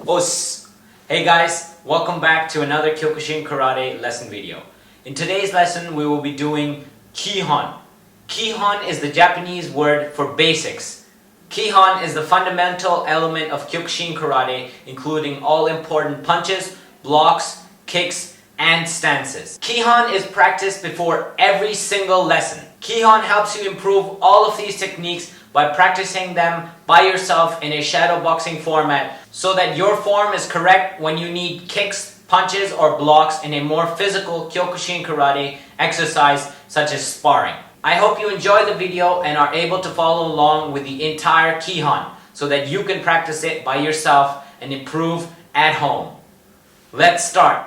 Os! Hey guys, welcome back to another Kyokushin Karate lesson video. In today's lesson, we will be doing Kihon. Kihon is the Japanese word for basics. Kihon is the fundamental element of Kyokushin Karate, including all important punches, blocks, kicks, and stances. Kihon is practiced before every single lesson. Kihon helps you improve all of these techniques by practicing them by yourself in a shadow boxing format so that your form is correct when you need kicks, punches, or blocks in a more physical Kyokushin Karate exercise such as sparring. I hope you enjoy the video and are able to follow along with the entire Kihon so that you can practice it by yourself and improve at home. Let's start!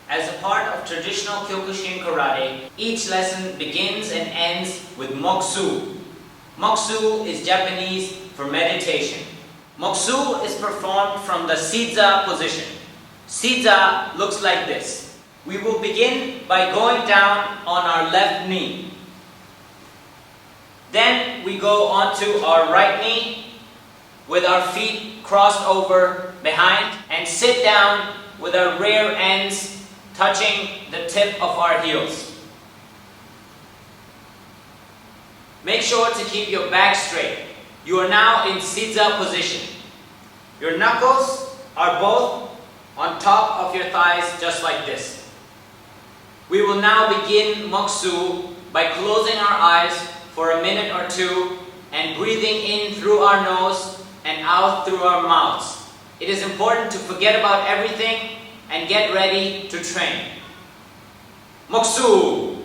As a part of traditional Kyokushin Karate, each lesson begins and ends with Mokusu. Mokusu is Japanese for meditation. Mokusu is performed from the 𝑪𝑯𝑨𝑵𝑵𝑬𝑳 position. 𝑪𝑯𝑨𝑵 looks like this. We will begin by going down on our left knee. Then we go onto our right knee with our feet crossed over behind and sit down with our rear ends touching the tip of our heels. Make sure to keep your back straight. You are now in 𝑪𝑯𝑨𝑵𝑵𝑬𝑳 position. Your knuckles are both on top of your thighs just like this. We will now begin Mokusu by closing our eyes for a minute or two and breathing in through our nose and out through our mouths. It is important to forget about everything and get ready to train. Mokusu!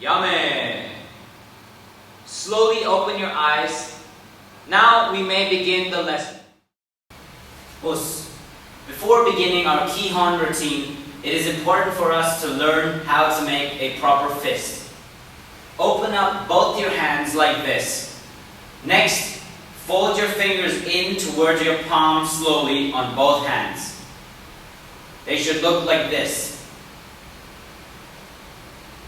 Yame! Slowly open your eyes. Now we may begin the lesson. Before beginning our Kihon routine, it is important for us to learn how to make a proper fist. Open up both your hands like this. Next, fold your fingers in towards your palm slowly on both hands. They should look like this.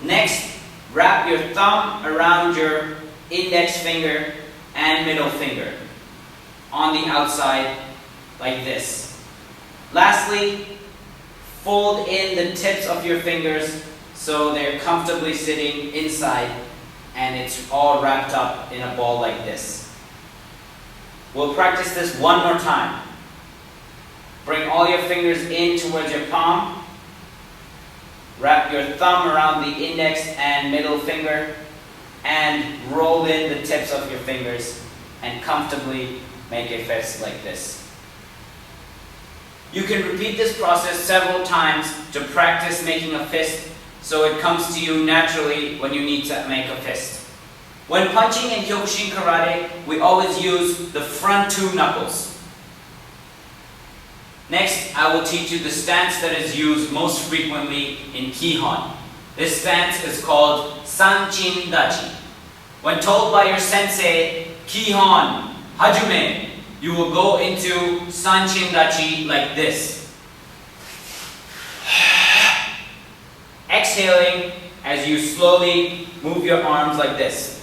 Next, wrap your thumb around your index finger and middle finger on the outside like this. Lastly, fold in the tips of your fingers so they're comfortably sitting inside and it's all wrapped up in a ball like this. We'll practice this one more time. Bring all your fingers in towards your palm. Wrap your thumb around the index and middle finger and roll in the tips of your fingers and comfortably make a fist like this. You can repeat this process several times to practice making a fist so it comes to you naturally when you need to make a fist. When punching in Kyokushin Karate, we always use the front two knuckles. Next, I will teach you the stance that is used most frequently in Kihon. This stance is called Sanchin Dachi. When told by your sensei, Kihon, Hajime, you will go into Sanchin Dachi like this. Exhaling as you slowly move your arms like this.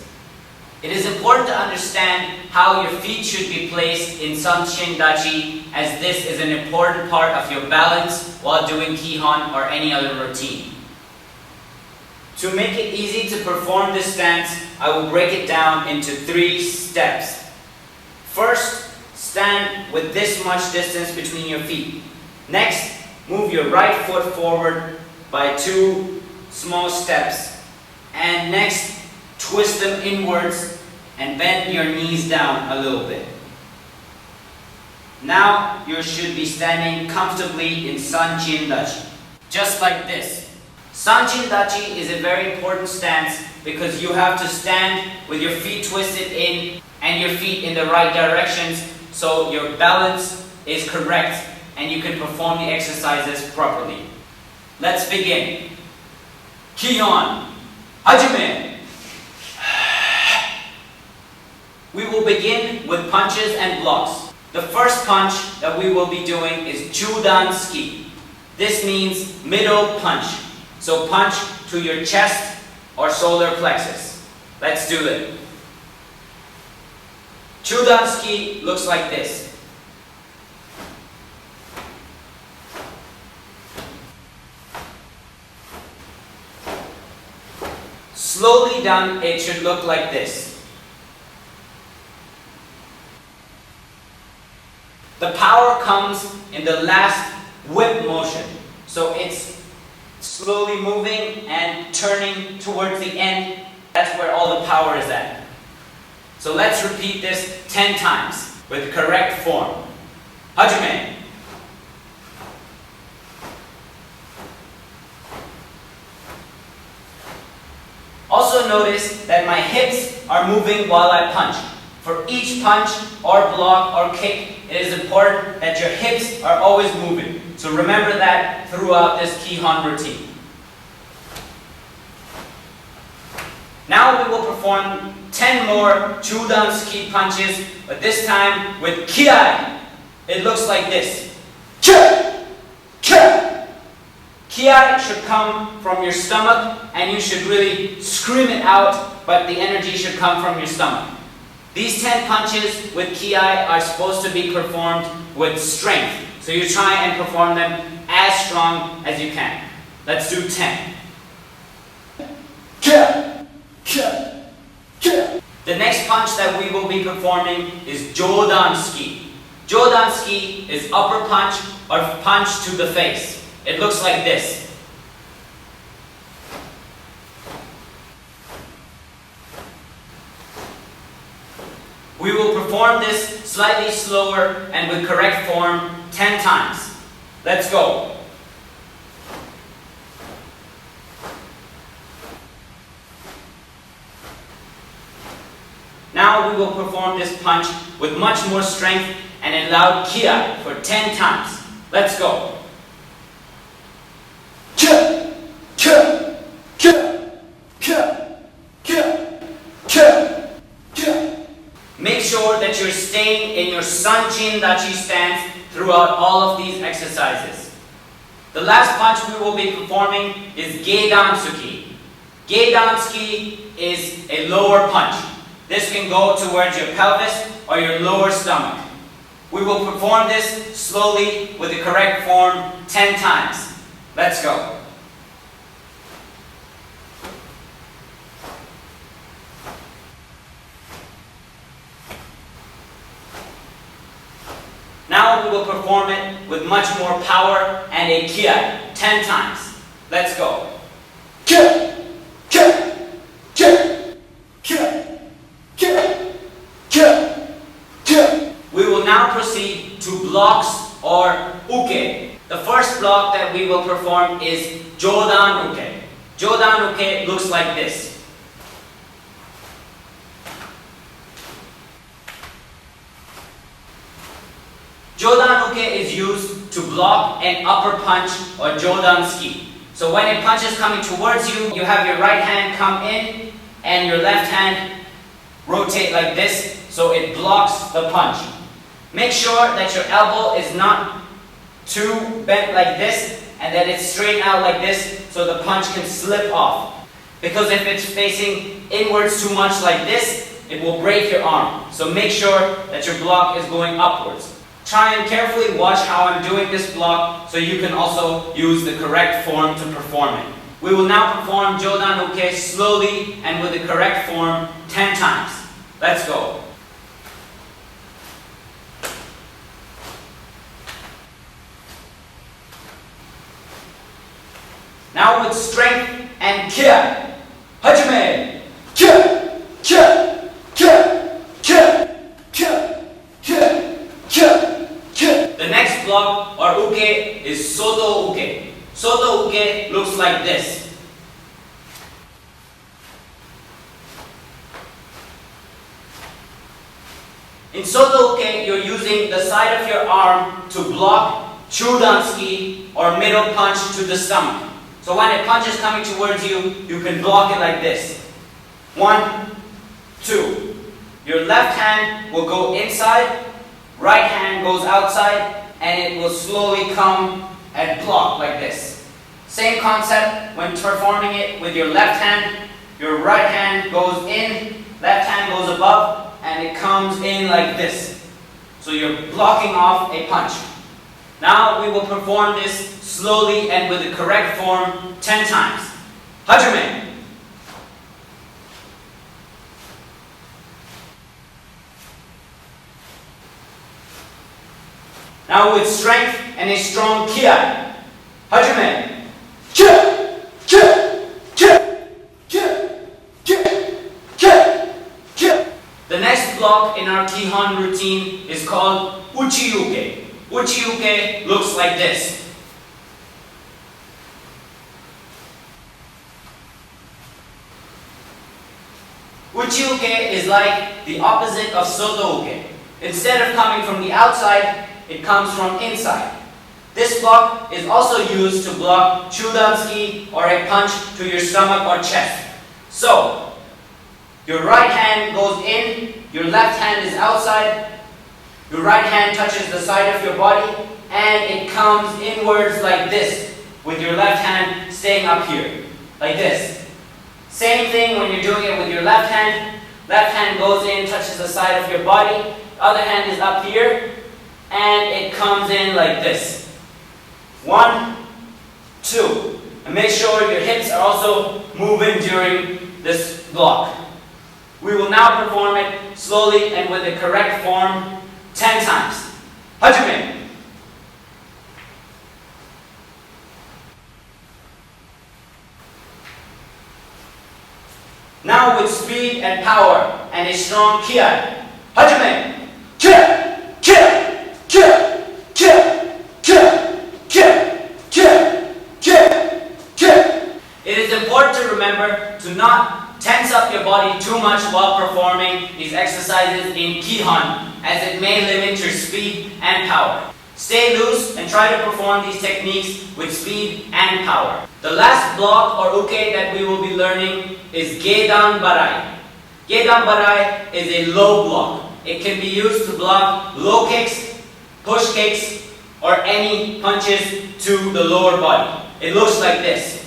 It is important to understand how your feet should be placed in Sanchin Dachi, as this is an important part of your balance while doing Kihon or any other routine. To make it easy to perform this stance, I will break it down into 3 steps. First, stand with this much distance between your feet. Next, move your right foot forward by 2 small steps. And next, twist them inwards and bend your knees down a little bit. Now you should be standing comfortably in Sanchin Dachi, just like this. Sanchin Dachi is a very important stance because you have to stand with your feet twisted in and your feet in the right directions so your balance is correct and you can perform the exercises properly. Let's begin. Kihon, Hajime! We will begin with punches and blocks. The first punch that we will be doing is Jodan-tsuki. This means middle punch. So punch to your chest or solar plexus. Let's do it. Jodan-tsuki looks like this. Slowly done, it should look like this. The power comes in the last whip motion. So it's slowly moving and turning towards the end. That's where all the power is at. So let's repeat this 10 times with correct form. 𝘚𝘉𝘉𝘍𝑚𝑚𝑚. Also notice that my hips are moving while I punch. For each punch or block or kick, it is important that your hips are always moving. So remember that throughout this Kihon routine. Now we will perform 10 more Jodan-tsuki punches, but this time with kiai. It looks like this. Kiai should come from your stomach, and you should really scream it out, but the energy should come from your stomach. These 10 punches with kiai are supposed to be performed with strength, so you try and perform them as strong as you can. Let's do 10. The next punch that we will be performing is Jodan-tsuki. Jodan-tsuki is upper punch or punch to the face. It looks like this. We will perform this slightly slower and with correct form 10 times. Let's go. Now we will perform this punch with much more strength and a loud kiai for 10 times. Let's go. Make sure that you're staying in your Sanchin Dachi stance throughout all of these exercises. The last punch we will be performing is Gedan-tsuki. Gedan-tsuki is a lower punch. This can go towards your pelvis or your lower stomach. We will perform this slowly with the correct form 10 times. Let's go. Now we will perform it with much more power and a kiai 10 times. Let's go. We will now proceed to blocks or uke. The first block that we will perform is Jodan-uke. Jodan-uke looks like this. Jodan-uke is used to block an upper punch or Jodan-tsuki. So when a punch is coming towards you, you have your right hand come in and your left hand rotate like this so it blocks the punch. Make sure that your elbow is not too bent like this and that it's straight out like this so the punch can slip off. Because if it's facing inwards too much like this, it will break your arm. So make sure that your block is going upwards. Try and carefully watch how I'm doing this block so you can also use the correct form to perform it. We will now perform Jodan-uke slowly and with the correct form 10 times. Let's go. Now with strength and kiai. 𝘚𝘉𝑚𝑚𝑚. Kiai, kiai, kiai, kiai, kiai, kiai, kiai. The next block or uke is Soto-uke. Soto-uke looks like this. In Soto-uke, you're using the side of your arm to block Jodan-tsuki or middle punch to the stomach. So when a punch is coming towards you, you can block it like this. 1, 2. Your left hand will go inside, right hand goes outside, and it will slowly come and block like this. Same concept when performing it with your left hand. Your right hand goes in, left hand goes above, and it comes in like this. So you're blocking off a punch. Now we will perform this slowly and with the correct form 10 times. Hajime. Now with strength and a strong kiai. Hajime. Kia, kia, kia, kia, kia, kia, kia. The next block in our Kihon routine is called 𝑚𝑧𝑗. 𝑚𝑧𝑗 looks like this. 𝑚𝑧𝑗 is like the opposite of Soto-uke. Instead of coming from the outside, it comes from inside. This block is also used to block Jodan-tsuki or a punch to your stomach or chest. So, your right hand goes in, your left hand is outside, your right hand touches the side of your body, and it comes inwards like this, with your left hand staying up here, like this. Same thing when you're doing it with your left hand goes in, touches the side of your body, other hand is up here, and it comes in like this. 1, 2. And make sure your hips are also moving during this block. We will now perform it slowly and with the correct form 10 times. Hajime. Now with speed and power and a strong kiai. Hajime. Kia, kia, kia, kia, kia, kia, kia, kia, kia. It is important to remember to not tense up your body too much while performing these exercises in Kihon, as it may limit your speed and power. Stay loose and try to perform these techniques with speed and power. The last block or uke that we will be learning is Gedan-tsuki. Gedan-tsuki is a low block. It can be used to block low kicks, push kicks, or any punches to the lower body. It looks like this.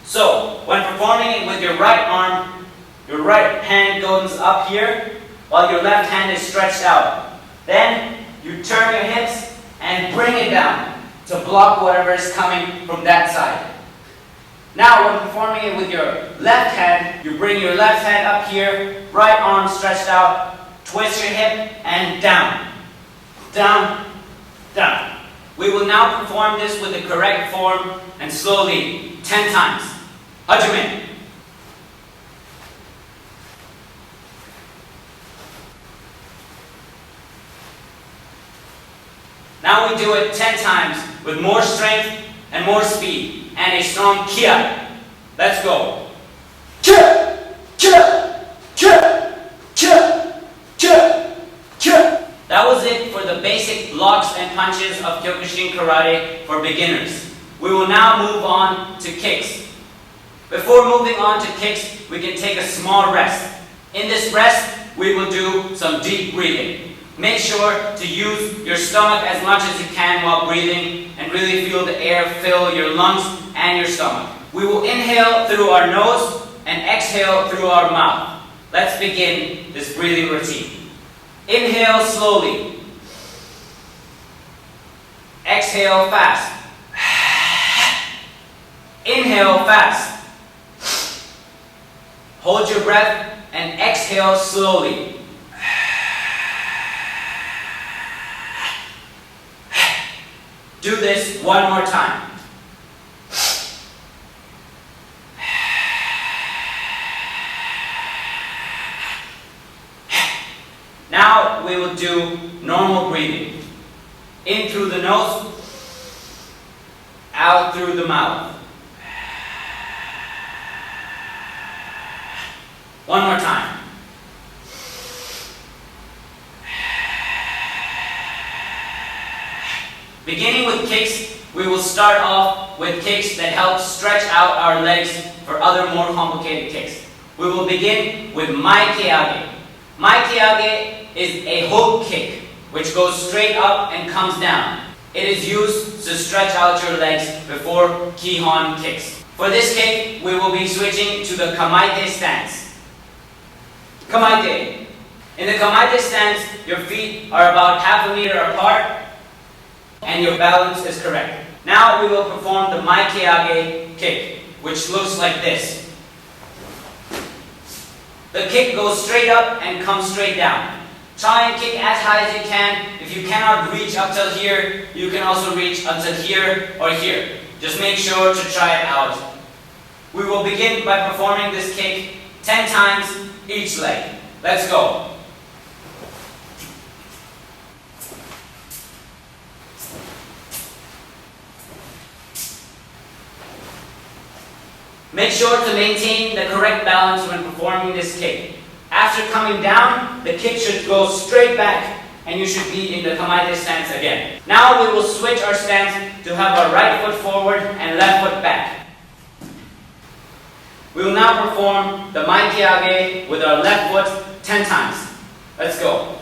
So, when performing it with your right arm, your right hand goes up here, while your left hand is stretched out. Then, you turn your hips and bring it down to block whatever is coming from that side. Now, when performing it with your left hand, you bring your left hand up here, right arm stretched out, twist your hip, and down. Down, down. We will now perform this with the correct form and slowly 10 times. Hajime. Now we do it 10 times with more strength and more speed and a strong kiai. Let's go. Kia, kia, kia, kia, kia, kia. That was it for the basic blocks and punches of Kyokushin Karate for beginners. We will now move on to kicks. Before moving on to kicks, we can take a small rest. In this rest, we will do some deep breathing. Make sure to use your stomach as much as you can while breathing and really feel the air fill your lungs and your stomach. We will inhale through our nose and exhale through our mouth. Let's begin this breathing routine. Inhale slowly. Exhale fast. Inhale fast. Hold your breath and exhale slowly. Do this one more time. Now we will do normal breathing. In through the nose, out through the mouth. One more time. Beginning with kicks, we will start off with kicks that help stretch out our legs for other more complicated kicks. We will begin with mai keage. Maiki-age is a hook kick, which goes straight up and comes down. It is used to stretch out your legs before Kihon kicks. For this kick, we will be switching to the kamaite stance. Kamaite. In the kamaite stance, your feet are about half a meter apart and your balance is correct. Now we will perform the Maiki-age kick, which looks like this. The kick goes straight up and comes straight down. Try and kick as high as you can. If you cannot reach up till here, you can also reach until here or here. Just make sure to try it out. We will begin by performing this kick 10 times each leg. Let's go. Make sure to maintain the correct balance when performing this kick. After coming down, the kick should go straight back and you should be in the kamaite stance again. Now we will switch our stance to have our right foot forward and left foot back. We will now perform the Maiki-age with our left foot 10 times. Let's go.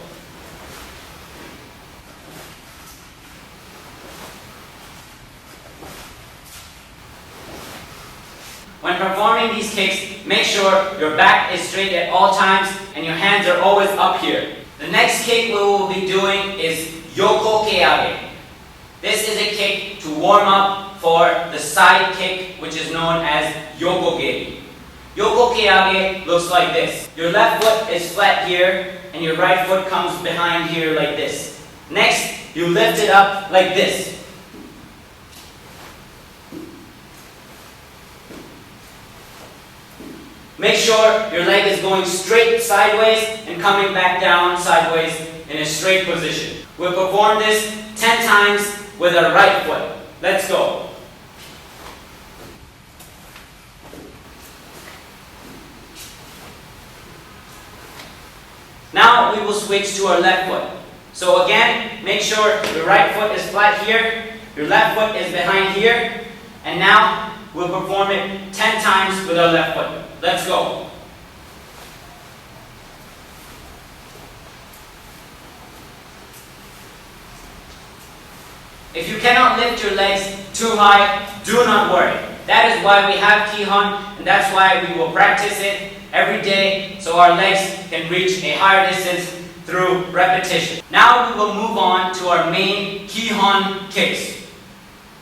When performing these kicks, make sure your back is straight at all times and your hands are always up here. The next kick we will be doing is Yoko-ke-age. This is a kick to warm up for the side kick, which is known as Yoko-geri. Yoko-ke-age looks like this. Your left foot is flat here and your right foot comes behind here like this. Next, you lift it up like this. Make sure your leg is going straight sideways and coming back down sideways in a straight position. We'll perform this 10 times with our right foot. Let's go. Now we will switch to our left foot. So again, make sure your right foot is flat here, your left foot is behind here, and now we'll perform it 10 times with our left foot. Let's go. If you cannot lift your legs too high, do not worry. That is why we have Kihon, and that's why we will practice it every day so our legs can reach a higher distance through repetition. Now we will move on to our main Kihon kicks.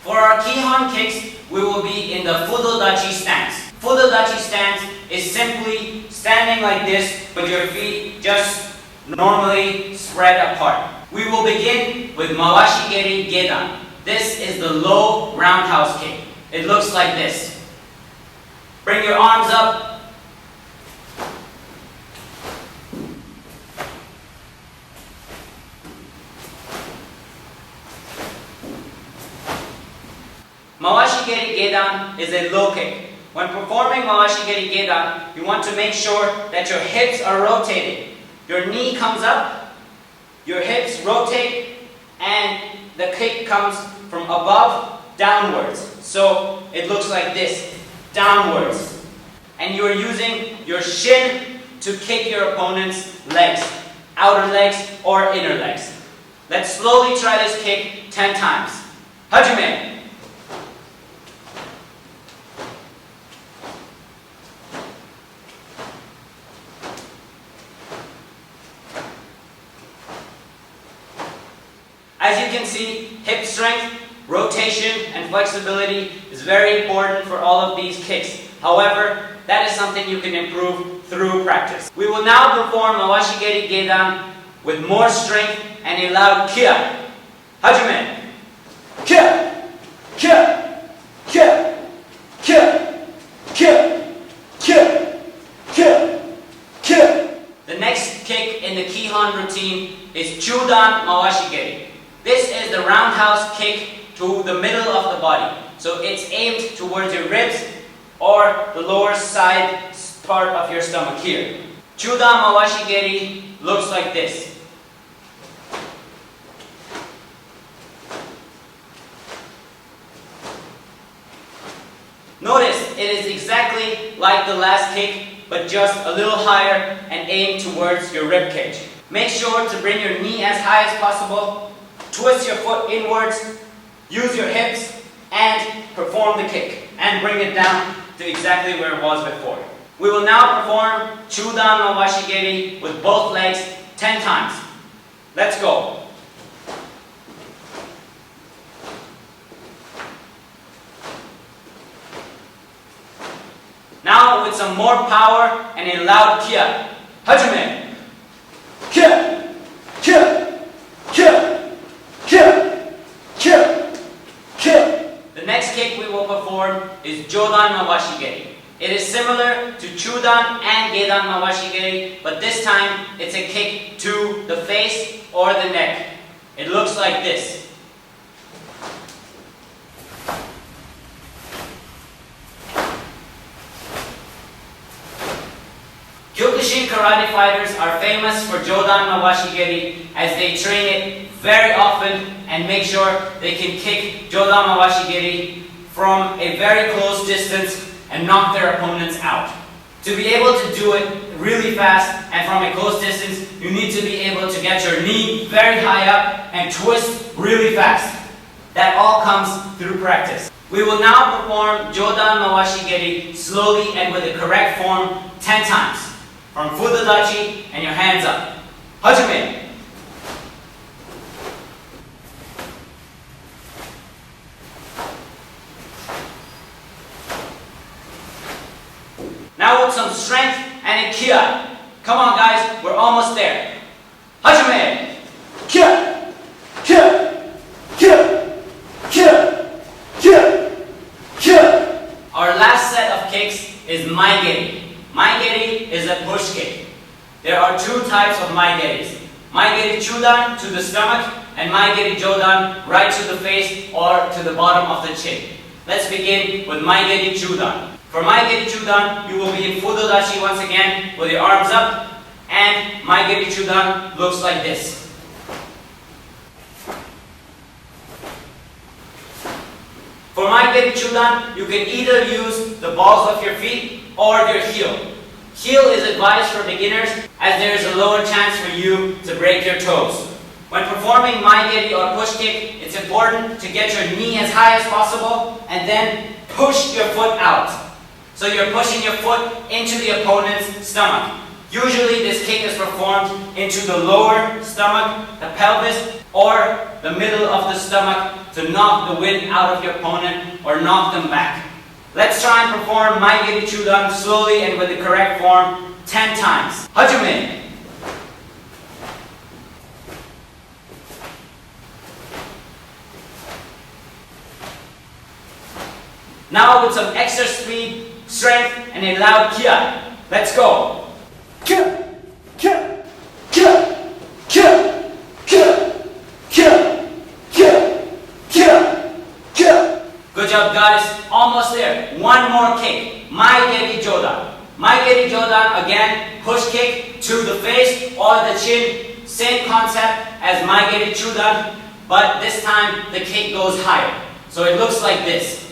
For our Kihon kicks, we will be in the Fudodachi stance. Fudodachi stance is simply standing like this with your feet just normally spread apart. We will begin with Mawashi-geri Gedan. This is the low roundhouse kick. It looks like this. Bring your arms up. Mawashi-geri Gedan is a low kick. When performing Mawashi-geri Gedan, you want to make sure that your hips are rotated. Your knee comes up, your hips rotate, and the kick comes from above downwards. So it looks like this, downwards. And you are using your shin to kick your opponent's legs, outer legs or inner legs. Let's slowly try this kick 10 times. Hajime! As you can see, hip strength, rotation, and flexibility is very important for all of these kicks. However, that is something you can improve through practice. We will now perform Mawashi-geri Gedan with more strength and a loud kia. Hajime! Kia! Kia! Kia! Kia! Kia! Kia! Kia! Kia! The next kick in the Kihon routine is Jodan Mawashi-geri. This is the roundhouse kick to the middle of the body. So it's aimed towards your ribs or the lower side part of your stomach here. Jodan Mawashi-geri looks like this. Notice it is exactly like the last kick, but just a little higher and aim towards your rib cage. Make sure to bring your knee as high as possible, twist your foot inwards, use your hips, and perform the kick. And bring it down to exactly where it was before. We will now perform Jodan Mawashi-geri with both legs 10 times. Let's go. Now with some more power and a loud kia. Hajime! Kia! Kia! Kia! Kia! Kia! Kia! The next kick we will perform is Jodan Mawashi-geri. It is similar to Jodan and Gedan Mawashi-geri, but this time it's a kick to the face or the neck. It looks like this. Kyokushin karate fighters are famous for Jodan Mawashi-geri as they train it very often and make sure they can kick Jodan Mawashi-geri from a very close distance and knock their opponents out. To be able to do it really fast and from a close distance, you need to be able to get your knee very high up and twist really fast. That all comes through practice. We will now perform Jodan Mawashi-geri slowly and with the correct form 10 times. From Fudodachi and your hands up. Hajime! Now with some strength and a kia. Come on guys, we're almost there. Hajime! Kia! Kia! Kia! Kia! Kia! Kia! Our last set of kicks is Maigeri. Maigeri is a push kick. There are two types of Maigeris. Maigeri Jodan to the stomach and Maigeri Jodan right to the face or to the bottom of the chin. Let's begin with Maigeri Jodan. For Maigeri Jodan, you will be in Fudodachi once again with your arms up, and Maigeri Jodan looks like this. For Maigeri Jodan, you can either use the balls of your feet or your heel. Heel is advised for beginners as there is a lower chance for you to break your toes. When performing Maigeri or push kick, it's important to get your knee as high as possible and then push your foot out. So you're pushing your foot into the opponent's stomach. Usually this kick is performed into the lower stomach, the pelvis, or the middle of the stomach to knock the wind out of your opponent or knock them back. Let's try and perform Maigeri Jodan slowly and with the correct form 10 times. Hajime! Now with some extra speed, strength, and a loud kia. Let's go! Kia! Kia! Kia! Kia! Kia! Kia! Kia! Kia! Kia! Good job guys, almost there. One more kick. Maigeri Jodan. Maigeri Jodan again, push kick to the face or the chin. Same concept as Maigeri Jodan, but this time the kick goes higher. So it looks like this.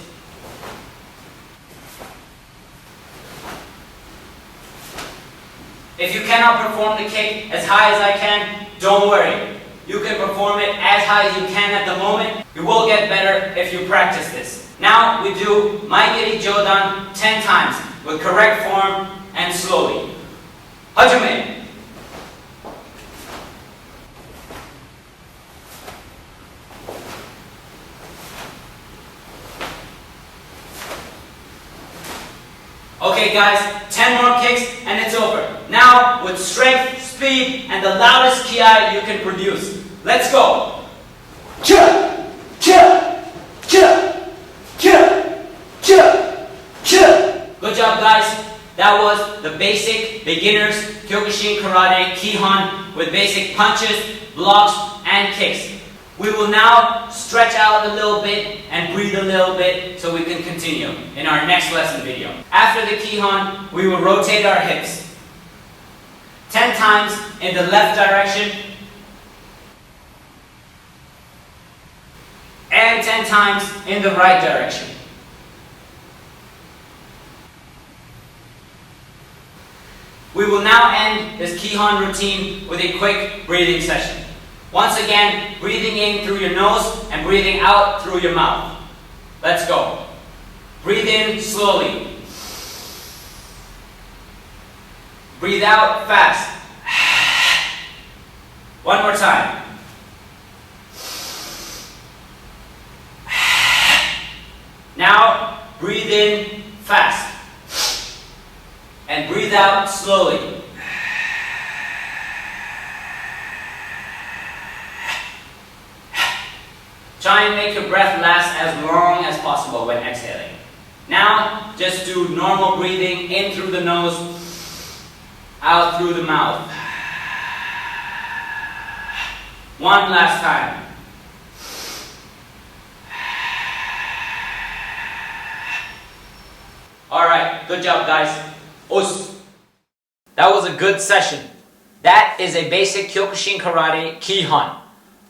If you cannot perform the kick as high as I can, don't worry. You can perform it as high as you can at the moment. You will get better if you practice this. Now we do Maigeri Jodan 10 times with correct form and slowly. Hajime! Okay guys, 10 more kicks and it's over. Now with strength, speed, and the loudest kia you can produce. Let's go! Kia! Kia! Kia! Kia! Kia! Kia! Good job guys. That was the basic beginners Kyokushin Karate Kihon with basic punches, blocks, and kicks. We will now stretch out a little bit and breathe a little bit so we can continue in our next lesson video. After the Kihon, we will rotate our hips 10 times in the left direction and 10 times in the right direction. We will now end this Kihon routine with a quick breathing session. Once again, breathing in through your nose and breathing out through your mouth. Let's go. Breathe in slowly. Breathe out fast. One more time. Now, breathe in fast. And breathe out slowly. Try and make your breath last as long as possible when exhaling. Now, just do normal breathing in through the nose, out through the mouth. One last time. Alright, good job guys. Us. That was a good session. That is a basic Kyokushin Karate Kihon.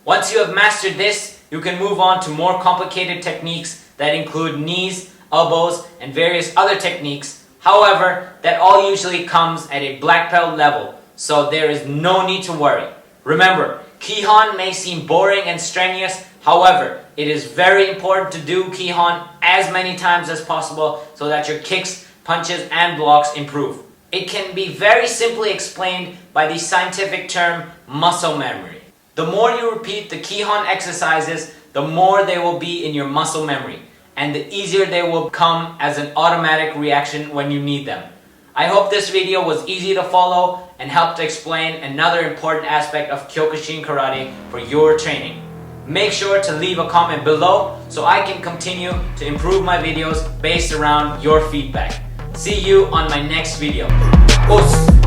Once you have mastered this, you can move on to more complicated techniques that include knees, elbows, and various other techniques. However, that all usually comes at a black belt level, so there is no need to worry. Remember, Kihon may seem boring and strenuous, however, it is very important to do Kihon as many times as possible so that your kicks, punches, and blocks improve. It can be very simply explained by the scientific term muscle memory. The more you repeat the Kihon exercises, the more they will be in your muscle memory, and the easier they will come as an automatic reaction when you need them. I hope this video was easy to follow and helped explain another important aspect of Kyokushin Karate for your training. Make sure to leave a comment below so I can continue to improve my videos based around your feedback. See you on my next video. Us!